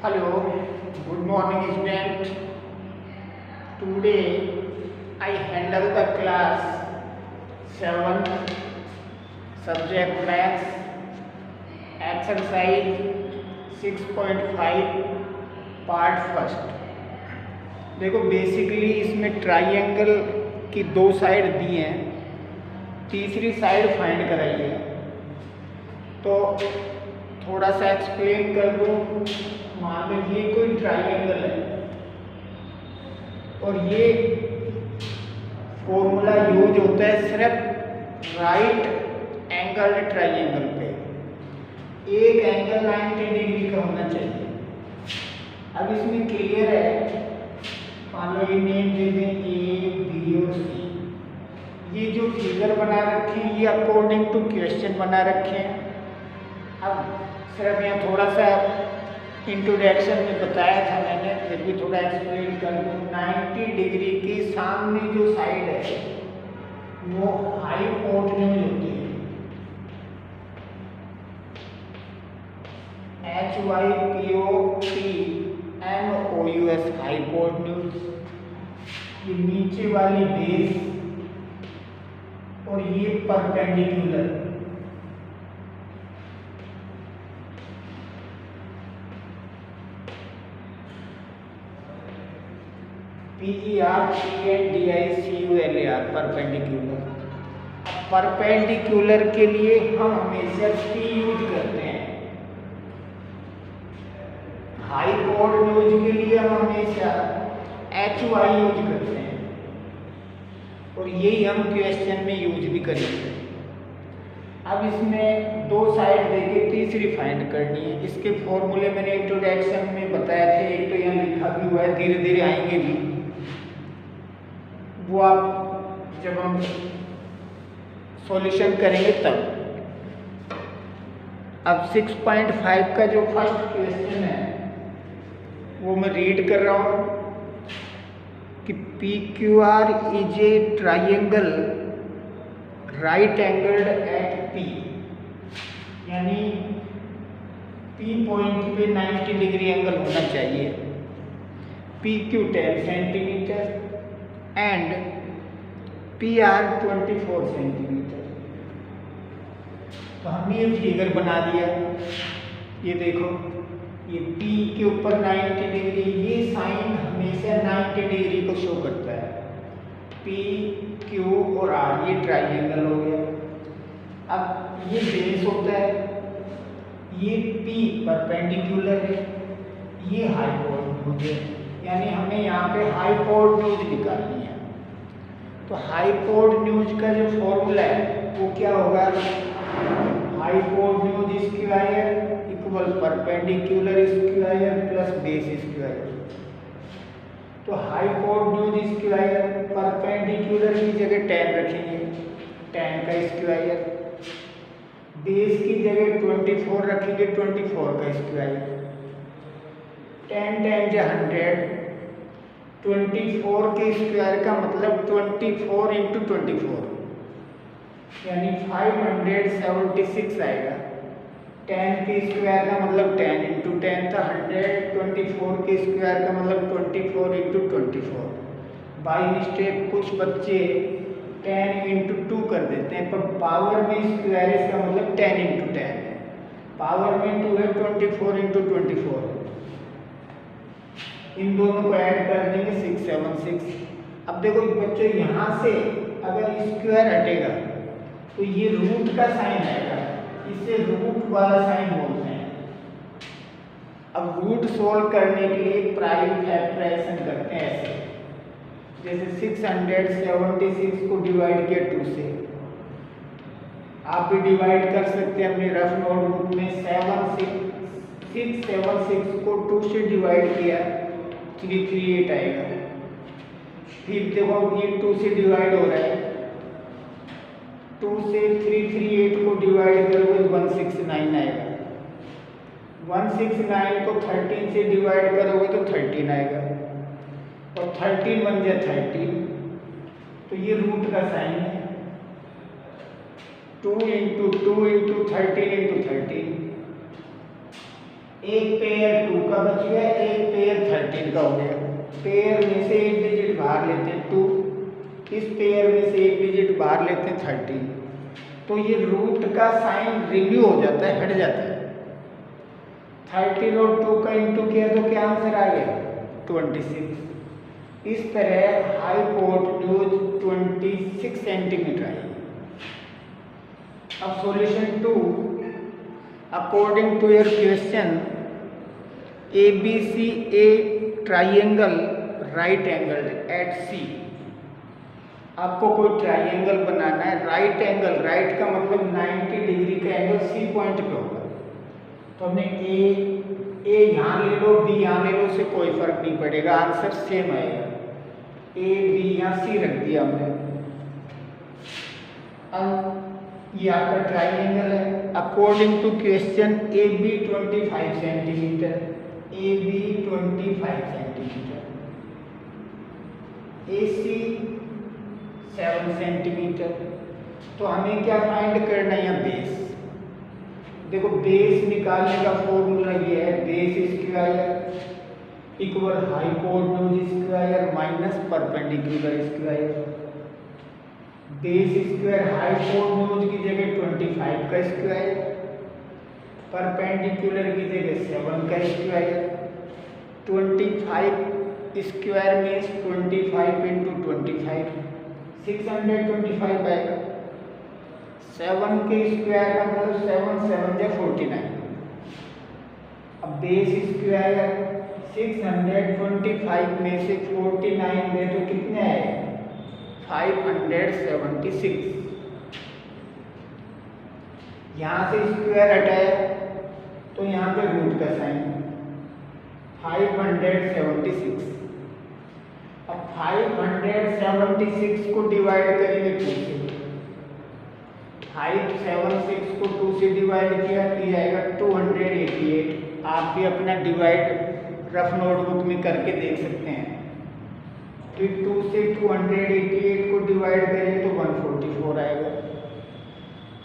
Hello, good morning student. Today I handle the class 7 subject maths exercise 6.5 part first. देखो basically इसमें triangle की दो side दी हैं, तीसरी साइड फाइंड कराइए। तो थोड़ा सा एक्सप्लेन कर दूँ। मान लीजिए कोई ट्राइंगल है और ये फॉर्मूला यूज होता है सिर्फ राइट एंगल्ड ट्राइंगल पे। एक एंगल 90 डिग्री का होना चाहिए। अब इसमें क्लियर है, मान लो ये नेम दे दें ए बी और सी। ये जो फिगर बना रखे हैं ये अकॉर्डिंग टू क्वेश्चन बना रखे हैं। अब सिर्फ यहाँ थोड़ा सा इंट्रोडक्शन में बताया था मैंने, फिर भी थोड़ा एक्सप्लेन कर दूँ। 90 डिग्री के सामने जो साइड है वो हाइपोटेन्यूज होती है। HYPOTNOUS hypotenuse. ये नीचे वाली बेस और ये परपेंडिकुलर। PERPENDICULAR perpendicular. परपेंडिकुलर के लिए हम हमेशा P यूज करते हैं। हाइपोटेन्यूज के लिए हम हमेशा HY यूज करते हैं और यही हम क्वेश्चन में यूज भी करेंगे। अब इसमें दो साइड देके तीसरी फाइंड करनी है। इसके फॉर्मूले मैंने इंट्रोडक्शन में बताया थे, एक तो यहाँ लिखा भी हुआ है, धीरे धीरे आएंगे भी वो आप जब हम सॉल्यूशन करेंगे तब। अब 6.5 का जो फर्स्ट क्वेश्चन है वो मैं रीड कर रहा हूँ कि PQR is a triangle right angled at P, यानी P पॉइंट पे 90 डिग्री एंगल होना चाहिए। PQ 10 centimetre and PR 24 centimetre. तो हमने ये फिगर बना दिया। ये देखो, ये P के ऊपर 90 डिग्री, ये साइन हमेशा 90 डिग्री को शो करता है। P, Q और R ये ट्राइंगल हो गया। अब ये बेस होता है, ये P परपेंडिकुलर है, ये हाइपोटेन्यूज है, यानी हमें यहाँ पे हाइपोटेन्यूज निकालनी है। तो हाइपोटेन्यूज का जो फॉर्मूला है वो क्या होगा? Hypotenuse square equal perpendicular square plus base square. तो हाइपोटेन्यूज स्क्वायर परपेंडिकुलर की जगह 10 रखेंगे, 10 का स्क्वायर। बेस की जगह 24 रखेंगे, 24 का स्क्वायर। 10 10 जा 100, 24 के स्क्वायर का मतलब 24 इंटू 24, यानी 576 आएगा। 10 के स्क्वायर का मतलब 10 इंटू 10 था 100, 24 के स्क्वायर का मतलब 24 इंटू 24। बाई मिस्टेक कुछ बच्चे 10 इंटू 2 कर देते हैं, पर पावर में स्क्वायर इसका मतलब 10 इंटू 10 है। पावर में 2 है, 24 इंटू 24। इन दोनों को ऐड कर देंगे 676। अब देखो बच्चों, यहाँ से अगर स्क्वायर हटेगा तो ये रूट का साइन आएगा, इसे रूट वाला साइन बोलते हैं। अब रूट सोल्व करने के लिए प्राइम फैक्टराइजेशन करते हैं ऐसे, जैसे 676 को डिवाइड किया 2 से। आप भी डिवाइड कर सकते हैं अपने रफ नोटबुक में। 676 को 2 से डिवाइड किया 338 आएगा। फिर देखो ये 2 से डिवाइड हो रहा है, 2 से 338 को डिवाइड करोगे 169 आएगा। 169 को 13 से डिवाइड करोगे तो 13 आएगा, और 13 बन जाए 13। तो ये रूट का साइन है। 2 इंटू 2 इंटू 13 इंटू 13, एक पेयर 2 का बच गया, एक पेयर 13 का हो गया। पेयर में से एक डिजिट बाहर लेते हैं 2, इस पेयर में से एक डिजिट बाहर लेते हैं 13, तो ये रूट का साइन रिव्यू हो जाता है, हट जाता है। 13 और 2 का इंटू किया तो क्या आंसर आ गया 26। इस तरह हाइपोटेन्यूज 26 सेंटीमीटर आई। अब solution 2, according to your question ABC a triangle right angle at C। आपको कोई ट्राइंगल बनाना है, राइट एंगल, राइट का मतलब 90 डिग्री का एंगल C पॉइंट पे होगा। तो हमने ए यहाँ ले लो, बी यहाँ ले लो, उससे कोई फर्क नहीं पड़ेगा, आंसर सेम आएगा। ए बी यहाँ C रख दिया हमने। अब ये आपका ट्राइंगल है। According to question AB 25 centimetre, AB 25 centimetre, AC 7 centimetre. तो हमें क्या फाइंड करना है यहाँ बेस। देखो बेस निकालने का फॉर्मूला ये है, base square equal hypotenuse square minus perpendicular square. Base square hypotenuse की जगह 25 का स्क्वायर, परपेंडिकुलर की जगह 7 का स्क्वायर। 25 स्क्वायर मीन्स 25 इंटू 25, 625 आएगा। 7 के स्क्वायर का मतलब 7 7 या 49। अब बेस स्क्वायर 625 में से 49 में तो कितने आए 576। यहाँ से स्क्वायर हटाया तो यहाँ पे रूट का साइन 576। अब 576 को डिवाइड करेंगे 2 से, 576 को 2 से डिवाइड किया तो ये आएगा 288। आप भी अपना डिवाइड रफ नोटबुक में करके देख सकते हैं। फिर 2 से 288 को डिवाइड करेंगे तो 144 आएगा।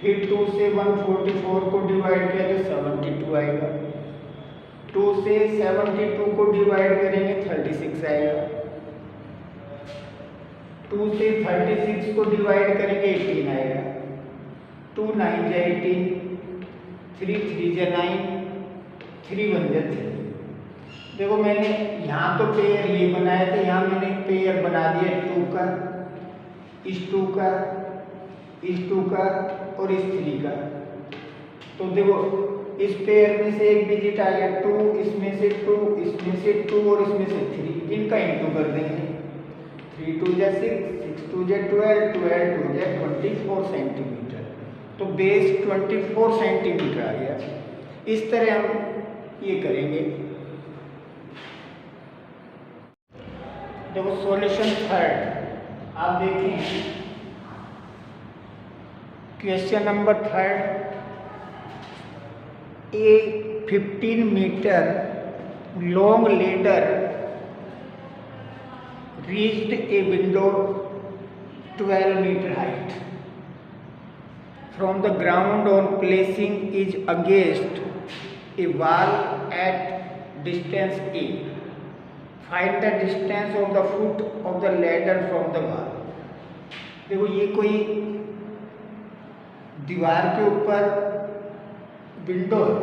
फिर 2 से 144 को डिवाइड किया तो 72 आएगा। 2 से 72 को डिवाइड करेंगे 36 आएगा। 2 से 36 को डिवाइड करेंगे 18 आएगा। 2 9 जा 18, 3 3 जा 9, 3 1 जा 3। देखो मैंने यहाँ तो पेयर ये बनाया था, यहाँ मैंने एक पेयर बना दिया 2 का, इस 2 का, इस 2 का और इस 3 का। तो देखो इस पेयर में से एक डिजिट आ गया 2, इसमें से 2, इसमें से 2 और इसमें से 3, इनका इंटू कर देंगे। 3 2 जा 6, 6 2 जा 12, 12 2 जा 24 सेंटीमीटर। तो बेस 24 सेंटीमीटर आ गया। इस तरह हम ये करेंगे। देखो सॉल्यूशन थर्ड आप देखें, question number third, a 15 metre long ladder reached a window 12 meter height from the ground on placing is against a wall at distance A. Find the distance of the foot of the ladder from the wall. देखो ये कोई दीवार के ऊपर window है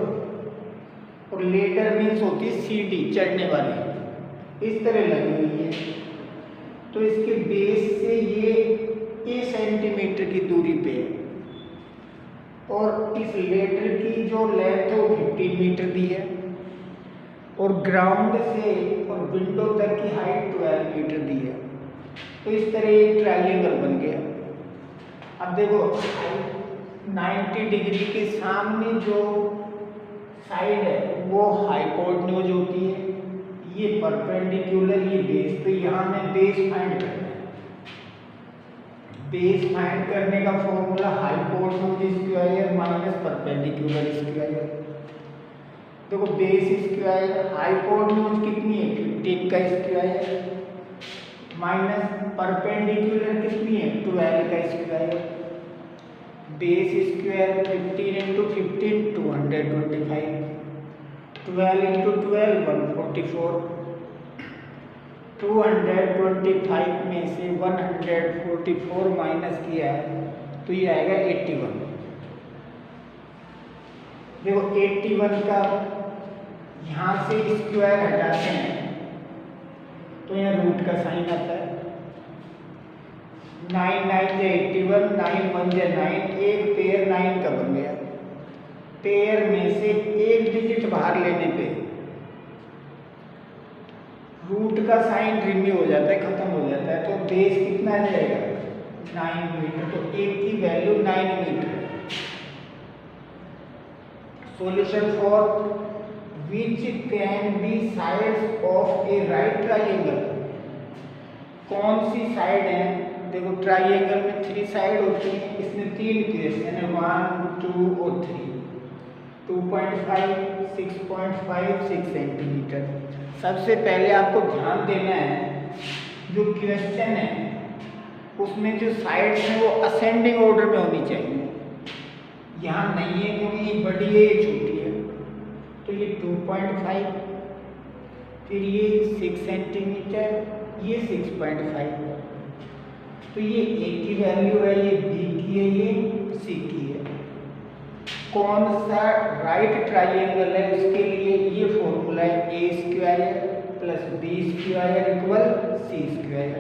और ladder means होती है सीढ़ी चढ़ने वाली, इस तरह लगी हुई है। तो इसके बेस से ये ए सेंटीमीटर की दूरी पे है और इस लेडर की जो लेंथ है वो 15 मीटर दी है और ग्राउंड से और विंडो तक की हाइट 12 मीटर दी है। तो इस तरह एक ट्रायंगल बन गया। अब देखो 90 डिग्री के सामने जो साइड है वो हाइपोटेन्यूज होती है, ये परपेंडिकुलर, ये बेस। तो यहाँ हमें बेस फाइंड करना है। बेस फाइंड करने का formula hypotenuse square minus perpendicular square. देखो बेस स्क्वायर हाइपोटेन्यूज कितनी है 15 का स्क्वायर माइनस परपेंडिकुलर कितनी है 12 का square. Base square 15 into 15 225, 12 into 12 144। 225 में से 144 माइनस किया है तो ये आएगा 81। देखो 81 का यहाँ से स्क्वायर हटाते हैं तो यहाँ रूट का साइन आता है। 9 9 से 81, 9 1 से 9, एक पेयर 9 का बन गया। पेयर में से एक डिजिट बाहर लेने पे रूट का साइन रिन्यू हो जाता है, खत्म हो जाता है, तो बेस कितना आ जाएगा 9 मीटर। तो एक की वैल्यू 9 मीटर। Solution for which can be sides of a right triangle. कौन सी साइड है? देखो ट्राइंगल में 3 साइड होती है, इसमें 3 क्वेश्चन है, 1 2 और 3। 2.5, 6.5, 6 सेंटीमीटर। सबसे पहले आपको ध्यान देना है जो क्वेश्चन है उसमें जो साइड्स हैं वो असेंडिंग ऑर्डर में होनी चाहिए। यहाँ नहीं है क्योंकि ये बड़ी है ये छोटी है। तो ये 2.5, फिर ये 6 सेंटीमीटर, ये 6.5। तो ये ए की वैल्यू है, ये बी की है, ये सी की है। कौन सा राइट ट्राइंगल है उसके लिए ये फॉर्मूला है A square plus B square equal C square.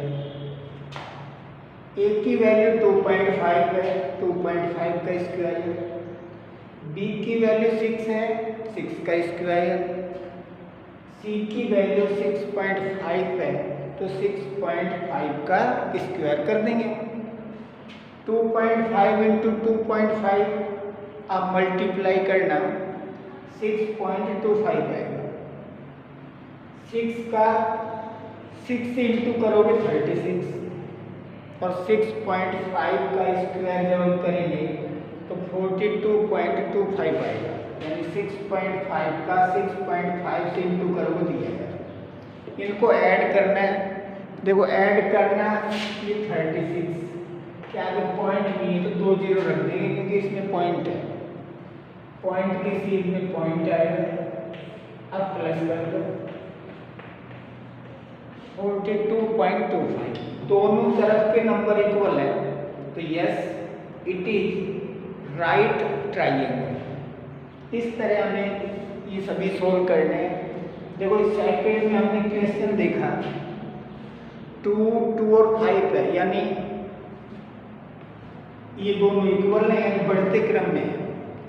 A की वैल्यू 2.5 है, 2.5 का स्क्वायर। बी की वैल्यू 6 है, 6 का स्क्वायर। सी की वैल्यू 6.5 है तो 6.5 का स्क्वायर कर देंगे। 2.5 इंटू 2.5 आप मल्टीप्लाई करना 6.25 आएगा। 6 का 6 से इंटू करोगे 36 और 6.5 का स्क्वायर जब हम करेंगे तो 42.25 आएगा। यानी 6.5 का 6.5 से इंटू करोगे दिया जाएगा। इनको ऐड करना है। देखो ऐड करना ये 36 क्या अगर पॉइंट नहीं है तो 2 जीरो रख देंगे क्योंकि इसमें पॉइंट है। पॉइंट के सीध में पॉइंट आएगा। अब प्लस कर दो 42.25। दोनों तरफ के नंबर इक्वल है तो yes it is right triangle. इस तरह हमें ये सभी सोल्व करने हैं। देखो इस सेकंड में हमने क्वेश्चन देखा 2, 2 और 5 है, यानी ये दोनों इक्वल है, यानी बढ़ते क्रम में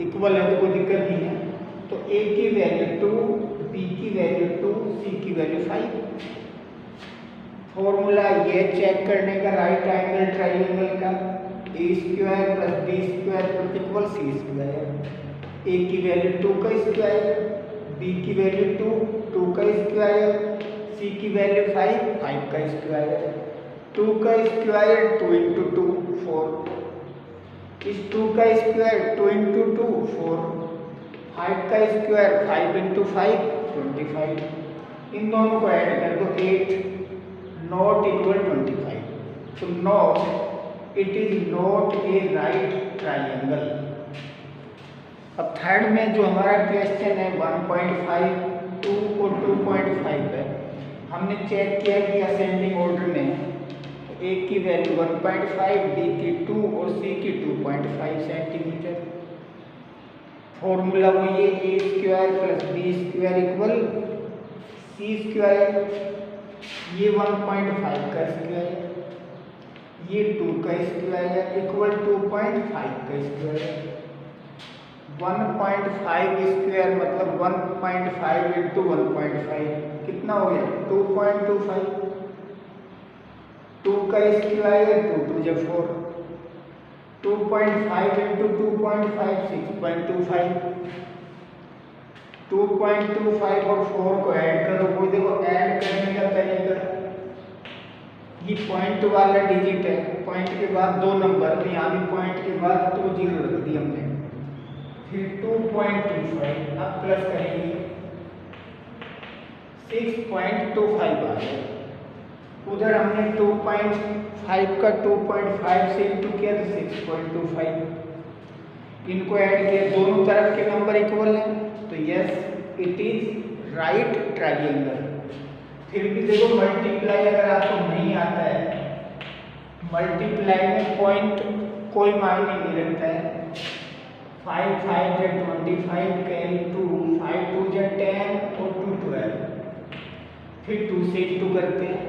इक्वल है तो कोई दिक्कत नहीं है। तो ए की वैल्यू 2, बी की वैल्यू 2, सी की वैल्यू 5। फॉर्मूला ये चेक करने का राइट एंगल ट्राइंगल का A square plus B square equal C square. A की वैल्यू 2 का स्क्वायर, बी की वैल्यू 2, 2 का स्क्वायर, सी की वैल्यू 5, 5 का स्क्वायर। 2 का स्क्वायर 2 इंटू 2 4। इस 2 का स्क्वायर 2 इंटू 2 4। 5 का स्क्वायर 5 इंटू 5 25। इन दोनों को ऐड कर दो 8 नॉट इक्वल 25। तो not it is not a right triangle. अब थर्ड में जो हमारा क्वेश्चन है 1.5, 2 और 2.5 है। हमने चेक किया कि असेंडिंग ऑर्डर में ए की वैल्यू 1.5, बी की 2 और सी की 2.5 सेंटीमीटर। फॉर्मूला वो ये A square plus B square equal C square. ये 1.5 का स्क्वायर, ये 2 का स्क्वायर इक्वल 2.5 का स्क्वायर। 1.5 स्क्वायर मतलब 1.5 इंटू 1.5 कितना हो गया 2.25। 2 का स्क्वायर 2 2 जब 4। 2.5 इंटू 2.5 6.25। 2.25 और 4 को ऐड करो। वो देखो ऐड करने का तरीका ये पॉइंट वाला डिजिट है, पॉइंट के बाद 2 नंबर, तो यहाँ भी पॉइंट के बाद 2 जीरो रख दी हमने। फिर 2.25 अब प्लस करेंगे 6.25 आ गया। उधर हमने 2.5 का 2.5 से इंटू किया तो 6.25। इनको ऐड किया, दोनों तरफ के नंबर इक्वल हैं तो yes it is right triangle. फिर भी देखो मल्टीप्लाई अगर आपको नहीं आता है, मल्टीप्लाई में पॉइंट कोई मायने नहीं रखता है। 5 5 जा 25 कैरी 2, 5 2 जा 10 और 2 12। फिर 2 से 2 करते हैं,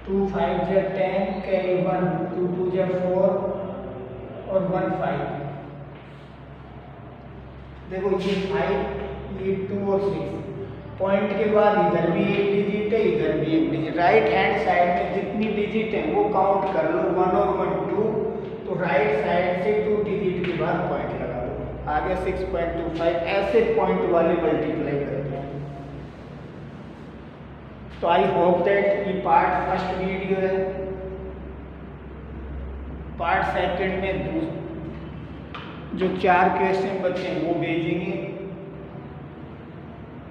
2 5 जा 10 कैरी 1, 2 2 जा 4 और 1 5। देखो ये 5, ये 2 और 6, पॉइंट के बाद इधर भी एक डिजिट है, इधर भी एक डिजिट। राइट हैंड साइड में जितनी डिजिट है वो काउंट कर लो, 1 और 1 2, तो राइट साइड से 2 डिजिट के बाद पॉइंट लगा दो, आगे 6.25। ऐसे पॉइंट वाले मल्टीप्लाई करते हैं। तो आई होप दैट ये पार्ट फर्स्ट वीडियो है। पार्ट सेकंड में जो 4 क्वेश्चन बचे हैं वो भेजेंगे।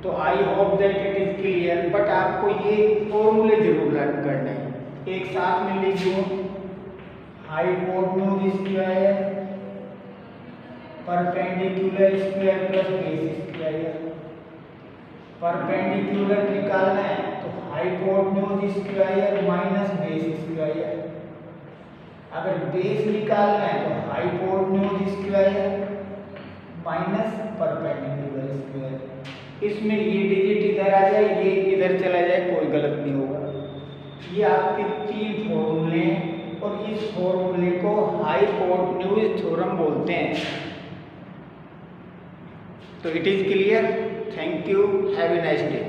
तो I hope that it is clear. But आपको ये फॉर्मूले जरूर लर्न करने हैं। एक साथ में लिख दो, hypotenuse square perpendicular square plus base square. Perpendicular निकालना है तो hypotenuse square minus base square. अगर बेस निकालना है तो hypotenuse square minus perpendicular square. इसमें ये डिजिट इधर आ जाए, ये इधर चला जाए, कोई गलत नहीं होगा। ये आपके 3 फॉर्मूले हैं और इस फॉर्मूले को हाइपोटेन्यूज थ्योरम बोलते हैं। तो it is clear. Thank you, have a nice day.